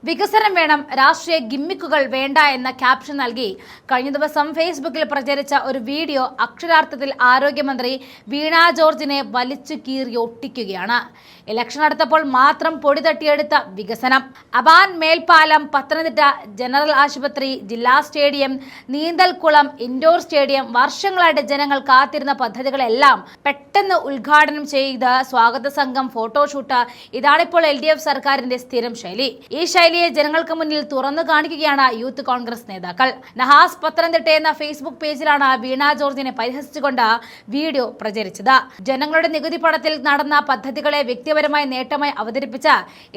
വികസനം വേണം, രാഷ്ട്രീയ ഗിമ്മിക്കുകൾ വേണ്ട എന്ന ക്യാപ്ഷൻ നൽകി കഴിഞ്ഞ ദിവസം ഫേസ്ബുക്കിൽ പ്രചരിച്ച ഒരു വീഡിയോ അക്ഷരാർത്ഥത്തിൽ ആരോഗ്യമന്ത്രി വീണ ജോർജിനെ വലിച്ചു കീറി ഒട്ടിക്കുകയാണ്. ഇലക്ഷൻ അടുത്തപ്പോൾ മാത്രം പൊടി തട്ടിയെടുത്ത വികസനം, അബാൻ മേൽപ്പാലം, പത്തനംതിട്ട ജനറൽ ആശുപത്രി, ജില്ലാ സ്റ്റേഡിയം, നീന്തൽക്കുളം, ഇൻഡോർ സ്റ്റേഡിയം, വർഷങ്ങളായിട്ട് ജനങ്ങൾ കാത്തിരുന്ന പദ്ധതികളെല്ലാം പെട്ടെന്ന് ഉദ്ഘാടനം ചെയ്ത് സ്വാഗത സംഘം, ഫോട്ടോഷൂട്ട്, ഇതാണിപ്പോൾ LDF സർക്കാരിന്റെ സ്ഥിരം ശൈലി. ഈ ശൈലിയെ ജനങ്ങൾക്ക് മുന്നിൽ തുറന്നു കാണിക്കുകയാണ് യൂത്ത് കോൺഗ്രസ് നേതാക്കൾ. നഹാസ് പത്തനംതിട്ട എന്ന ഫേസ്ബുക്ക് പേജിലാണ് വീണ ജോർജിനെ പരിഹസിച്ചുകൊണ്ട് വീഡിയോ പ്രചരിച്ചത്. ജനങ്ങളുടെ നികുതി പണത്തിൽ നടന്ന പദ്ധതികളെ വ്യക്തിപരമായ നേട്ടമായി അവതരിപ്പിച്ച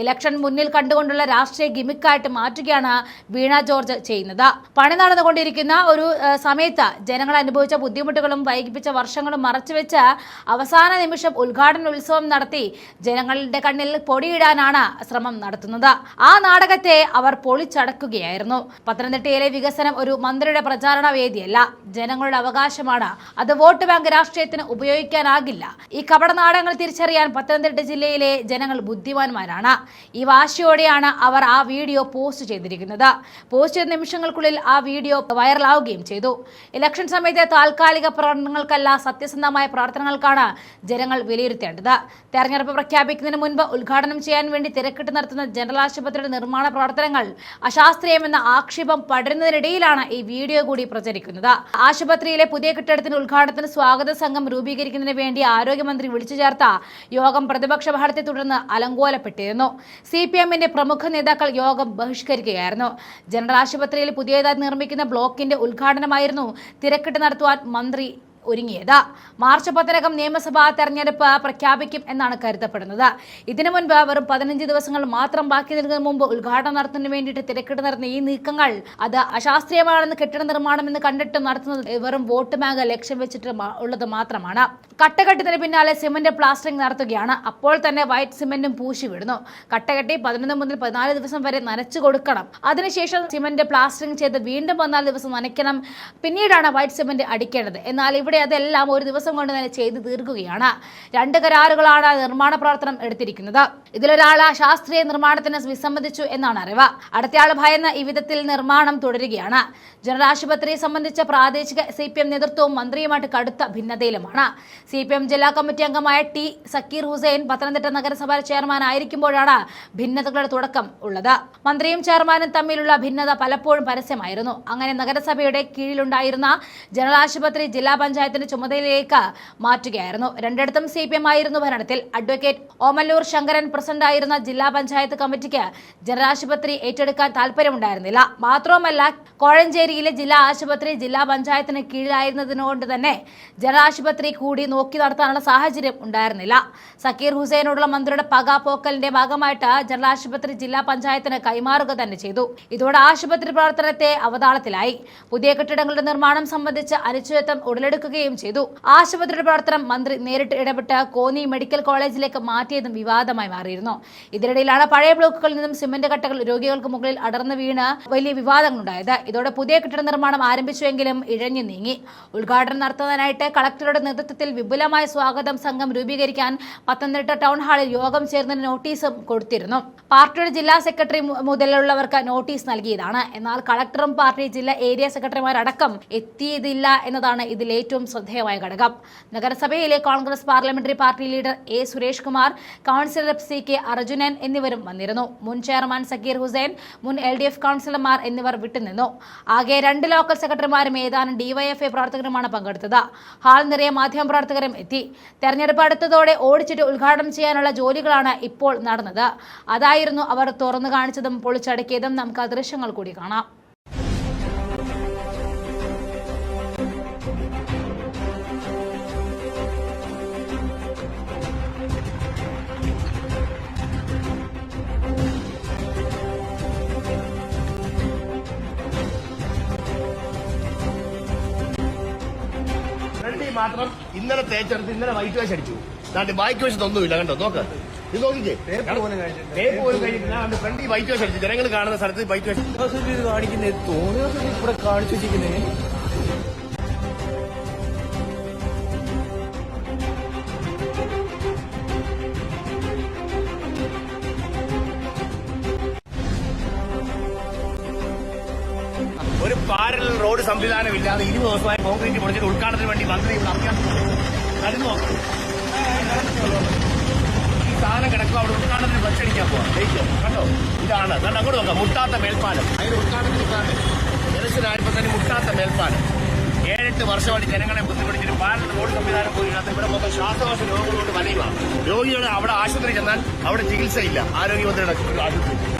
ഇലക്ഷൻ മുന്നിൽ കണ്ടുകൊണ്ടുള്ള രാഷ്ട്രീയ ഗിമിക്കായിട്ട് മാറ്റുകയാണ് വീണ ജോർജ് ചെയ്യുന്നത്. പണി നടന്നുകൊണ്ടിരിക്കുന്ന ഒരു സമയത്ത് ജനങ്ങൾ അനുഭവിച്ച ബുദ്ധിമുട്ടുകളും വൈകിപ്പിച്ച വർഷങ്ങളും മറച്ചുവെച്ച് അവസാന നിമിഷം ഉദ്ഘാടന ഉത്സവം നടത്തി ജനങ്ങളുടെ കണ്ണിൽ പൊടിയിടാനാണ് ശ്രമം നടത്തുന്നത്. ആ നാടകത്തെ അവർ പൊളിച്ചടക്കുകയായിരുന്നു. പത്തനംതിട്ടയിലെ വികസനം ഒരു മന്ത്രിയുടെ പ്രചാരണ വേദിയല്ല, ജനങ്ങളുടെ അവകാശമാണ്. അത് വോട്ട് ബാങ്ക് രാഷ്ട്രീയത്തിന് ഉപയോഗിക്കാനാകില്ല. ഈ കപട നാടകങ്ങൾ തിരിച്ചറിയാൻ പത്തനംതിട്ട ജില്ലയിലെ ജനങ്ങൾ ബുദ്ധിമാന്മാരാണ്. ഈ വാശിയോടെയാണ് അവർ ആ വീഡിയോ പോസ്റ്റ് ചെയ്തിരിക്കുന്നത്. പോസ്റ്റ് ചെയ്ത നിമിഷങ്ങൾക്കുള്ളിൽ ആ വീഡിയോ വൈറലാവുകയും ചെയ്തു. ഇലക്ഷൻ സമയത്തെ താൽക്കാലിക പ്രവർത്തനങ്ങൾക്കല്ല, സത്യസന്ധമായ പ്രവർത്തനങ്ങൾക്കാണ് ജനങ്ങൾ വിലയിരുത്തേണ്ടത്. തെരഞ്ഞെടുപ്പ് പ്രഖ്യാപിക്കുന്നതിന് മുൻപ് ഉദ്ഘാടനം ചെയ്യാൻ വേണ്ടി തിരക്കിട്ട് നടത്തുന്ന ജനറൽ ആശുപത്രിയുടെ നിർമ്മാണ പ്രവർത്തനങ്ങൾ അശാസ്ത്രീയമെന്ന ആക്ഷേപം പടരുന്നതിനിടയിലാണ് ഈ വീഡിയോ കൂടി പ്രചരിക്കുന്നത്. ആശുപത്രിയിലെ പുതിയ കെട്ടിടത്തിന്റെ ഉദ്ഘാടനത്തിന് സ്വാഗത സംഘം രൂപീകരിക്കുന്നതിന് വേണ്ടി ആരോഗ്യമന്ത്രി വിളിച്ചു ചേർത്ത യോഗം പ്രതിപക്ഷ ബഹളത്തെ തുടർന്ന് അലങ്കോലപ്പെട്ടിരുന്നു. CPM-ന്റെ പ്രമുഖ നേതാക്കൾ യോഗം ബഹിഷ്കരിക്കുകയായിരുന്നു. ജനറൽ ആശുപത്രിയിൽ പുതിയതായി നിർമ്മിക്കുന്ന ബ്ലോക്കിന്റെ ഉദ്ഘാടനമായിരുന്നു തിരക്കിട്ട് നടത്തുവാൻ മന്ത്രി ഒരുങ്ങിയത്. മാർച്ച് 10 നിയമസഭാ തെരഞ്ഞെടുപ്പ് പ്രഖ്യാപിക്കും എന്നാണ് കരുതപ്പെടുന്നത്. ഇതിനു മുൻപ് വെറും 15 ദിവസങ്ങൾ മാത്രം ബാക്കി നിൽക്കുന്നതിന് മുമ്പ് ഉദ്ഘാടനം നടത്തുന്നതിന് വേണ്ടിയിട്ട് തിരക്കിട്ട് നടത്തുന്ന ഈ നീക്കങ്ങൾ അത് അശാസ്ത്രീയമാണെന്ന് കെട്ടിട നിർമ്മാണം എന്ന് കണ്ടിട്ടും നടത്തുന്നത് വെറും വോട്ട് ബാങ്ക് ലക്ഷ്യം വെച്ചിട്ട് ഉള്ളത് മാത്രമാണ്. കട്ടകെട്ടിന് പിന്നാലെ സിമന്റ് പ്ലാസ്റ്ററിംഗ് നടത്തുകയാണ്. അപ്പോൾ തന്നെ വൈറ്റ് സിമന്റും പൂശി വിടുന്നു. കട്ടകെട്ടി 11 മുതൽ 14 ദിവസം വരെ നനച്ചു കൊടുക്കണം. അതിനുശേഷം സിമന്റ് പ്ലാസ്റ്ററിംഗ് ചെയ്ത് വീണ്ടും 14 ദിവസം നനയ്ക്കണം. പിന്നീടാണ് വൈറ്റ് സിമന്റ് അടിക്കേണ്ടത്. എന്നാൽ ഇവിടെ അതെല്ലാം ഒരു ദിവസം കൊണ്ട് തന്നെ ചെയ്തു തീർക്കുകയാണ്. 2 കരാറുകളാണ് നിർമ്മാണ പ്രവർത്തനം എടുത്തിരിക്കുന്നത്. ഇതിലൊരാൾ ശാസ്ത്രീയ നിർമ്മാണത്തിന് വിസമ്മതിച്ചു എന്നാണ് അറിവ്. അടുത്തയാൾ ഭയന്ന് ഈ വിധത്തിൽ നിർമ്മാണം തുടരുകയാണ്. ജനറൽ ആശുപത്രിയെ സംബന്ധിച്ച പ്രാദേശിക CPM നേതൃത്വവും മന്ത്രിയുമായിട്ട് കടുത്ത ഭിന്നതയിലുമാണ്. CPM ജില്ലാ കമ്മിറ്റി അംഗമായ T സക്കീർ ഹുസൈൻ പത്തനംതിട്ട നഗരസഭ ചെയർമാൻ ആയിരിക്കുമ്പോഴാണ് ഭിന്നതകളുടെ തുടക്കം ഉള്ളത്. മന്ത്രിയും ചെയർമാനും തമ്മിലുള്ള ഭിന്നത പലപ്പോഴും പരസ്യമായിരുന്നു. അങ്ങനെ നഗരസഭയുടെ കീഴിലുണ്ടായിരുന്ന ജനറൽ ആശുപത്രി ജില്ലാ പഞ്ചായത്തിന്റെ ചുമതലയിലേക്ക് മാറ്റുകയായിരുന്നു. രണ്ടിടത്തും CPM ആയിരുന്നു ഭരണത്തിൽ. അഡ്വക്കേറ്റ് ഓമല്ലൂർ ശങ്കരൻ പ്രസിഡന്റ് ആയിരുന്ന ജില്ലാ പഞ്ചായത്ത് കമ്മിറ്റിക്ക് ജനറൽ ആശുപത്രി ഏറ്റെടുക്കാൻ താല്പര്യമുണ്ടായിരുന്നില്ല. മാത്രവുമല്ല, കോഴഞ്ചേരിയിലെ ജില്ലാ ആശുപത്രി ജില്ലാ പഞ്ചായത്തിന് കീഴിലായിരുന്നതിനോട് തന്നെ ജനറൽ ആശുപത്രി കൂടി നോക്കി നടത്താനുള്ള സാഹചര്യം ഉണ്ടായിരുന്നില്ല. സക്കീർ ഹുസൈനോടുള്ള മന്ത്രിയുടെ പക പോക്കലിന്റെ ഭാഗമായിട്ട് ജനറൽ ആശുപത്രി ജില്ലാ പഞ്ചായത്തിന് കൈമാറുക തന്നെ ചെയ്തു. ഇതോടെ ആശുപത്രി പ്രവർത്തനത്തെ അവതാളത്തിലായി. പുതിയ കെട്ടിടങ്ങളുടെ നിർമ്മാണം സംബന്ധിച്ച് അനിശ്ചിതത്വം ഉടലെടുക്കുകയും ചെയ്തു. ആശുപത്രിയുടെ പ്രവർത്തനം മന്ത്രി നേരിട്ട് ഇടപെട്ട് കോന്നി മെഡിക്കൽ കോളേജിലേക്ക് മാറ്റിയതും വിവാദമായി മാറിയിരുന്നു. ഇതിനിടയിലാണ് പഴയ ബ്ലോക്കുകളിൽ നിന്നും സിമന്റ് കട്ടകൾ രോഗികൾക്ക് മുകളിൽ അടർന്നു വീണ് വലിയ വിവാദങ്ങളുണ്ടായത്. ഇതോടെ പുതിയ കെട്ടിട നിർമ്മാണം ആരംഭിച്ചുവെങ്കിലും ഇഴഞ്ഞു നീങ്ങി. ഉദ്ഘാടനം നടത്തുന്നതിനായിട്ട് കളക്ടറുടെ നേതൃത്വത്തിൽ വിപുലമായ സ്വാഗതം സംഘം രൂപീകരിക്കാൻ പത്തനംതിട്ട ടൗൺ ഹാളിൽ യോഗം ചേർന്ന് നോട്ടീസും കൊടുത്തിരുന്നു. പാർട്ടിയുടെ ജില്ലാ സെക്രട്ടറി മുതലുള്ളവർക്ക് നോട്ടീസ് നൽകിയതാണ്. എന്നാൽ കളക്ടറും പാർട്ടി ജില്ലാ ഏരിയ സെക്രട്ടറിമാരടക്കം എത്തിയതില്ല എന്നതാണ് ഇതിൽ ഏറ്റവും ശ്രദ്ധേയമായ ഘടകം. നഗരസഭയിലെ Congress parliamentary party leader A Suresh Kumar, councillor CK Arjunan എന്നിവരും വന്നിരുന്നു. മുൻ ചെയർമാൻ സക്കീർ ഹുസൈൻ, മുൻ LDF കൗൺസിലർമാർ എന്നിവർ വിട്ടുനിന്നു. ആകെ 2 ലോക്കൽ സെക്രട്ടറിമാരും ഏതാനും DYFI പ്രവർത്തകരുമാണ് പങ്കെടുത്തത്. ഹാൾ നിറയെ മാധ്യമപ്രവർത്തകരും എത്തി. തെരഞ്ഞെടുപ്പ് അടുത്തതോടെ ഓടിച്ചിട്ട് ഉദ്ഘാടനം ചെയ്യാനുള്ള ജോലികളാണ് ഇപ്പോൾ നടന്നത്. അതായിരുന്നു അവർ തുറന്നു കാണിച്ചതും പൊളിച്ചടക്കിയതും. നമുക്ക് ആ ദൃശ്യങ്ങൾ കൂടി കാണാം. മാത്രം ഇന്നലെ തേച്ചെടുത്ത് ഇന്നലെ വൈറ്റ് വാഷ് അടിച്ചു. ബാക്കി വശത്തൊന്നുമില്ല, കണ്ടോ? നോക്ക്, ഇത് നോക്കിക്കേ. ടേപ്പ് പോലും കഴിഞ്ഞിട്ടില്ല. ഫ്രണ്ട് വൈറ്റ് വാഷ് അടിച്ചു. ജനങ്ങൾ കാണുന്ന സ്ഥലത്ത് വൈറ്റ് വാഷ് കാണിക്കുന്നത് തോന്നുന്ന ഇവിടെ കാണിച്ചു വെച്ചിരിക്കുന്നത്. പാരലൽ റോഡ് സംവിധാനം ഇല്ലാതെ 20 ദിവസമായി കോൺക്രീറ്റ് പൊളിച്ചിട്ട് ഉദ്ഘാടനത്തിന് വേണ്ടി മന്ത്രി ഇവിടെ അഭ്യാസം നോക്കാം. ഈ സാധനം കിടക്കും അവിടെ ഉദ്ഘാടനത്തിന് ഫ്ലക്സ് അടിക്കാൻ പോവാം. കണ്ടോ, ഇതാണ് കണ്ടോ, അങ്ങോട്ട് നോക്കാം. മുട്ടാത്ത മേൽപ്പാലം, അതിന് ഉദ്ഘാടനത്തിന് ജലശനായപ്പോ തന്നെ മുട്ടാത്ത മേൽപ്പാലം. 7-8 വർഷമായിട്ട് ജനങ്ങളെ ബുദ്ധിമുട്ടിച്ചിട്ട് പാരലൽ റോഡ് സംവിധാനം പോയി ഇവിടെ മൊത്തം ശ്വാസകോശ രോഗങ്ങൾ കൊണ്ട് വലയുക. രോഗികൾ അവിടെ ആശുപത്രി ചെന്നാൽ അവിടെ ചികിത്സയില്ല. ആരോഗ്യമന്ത്രിയുടെ ആശുപത്രി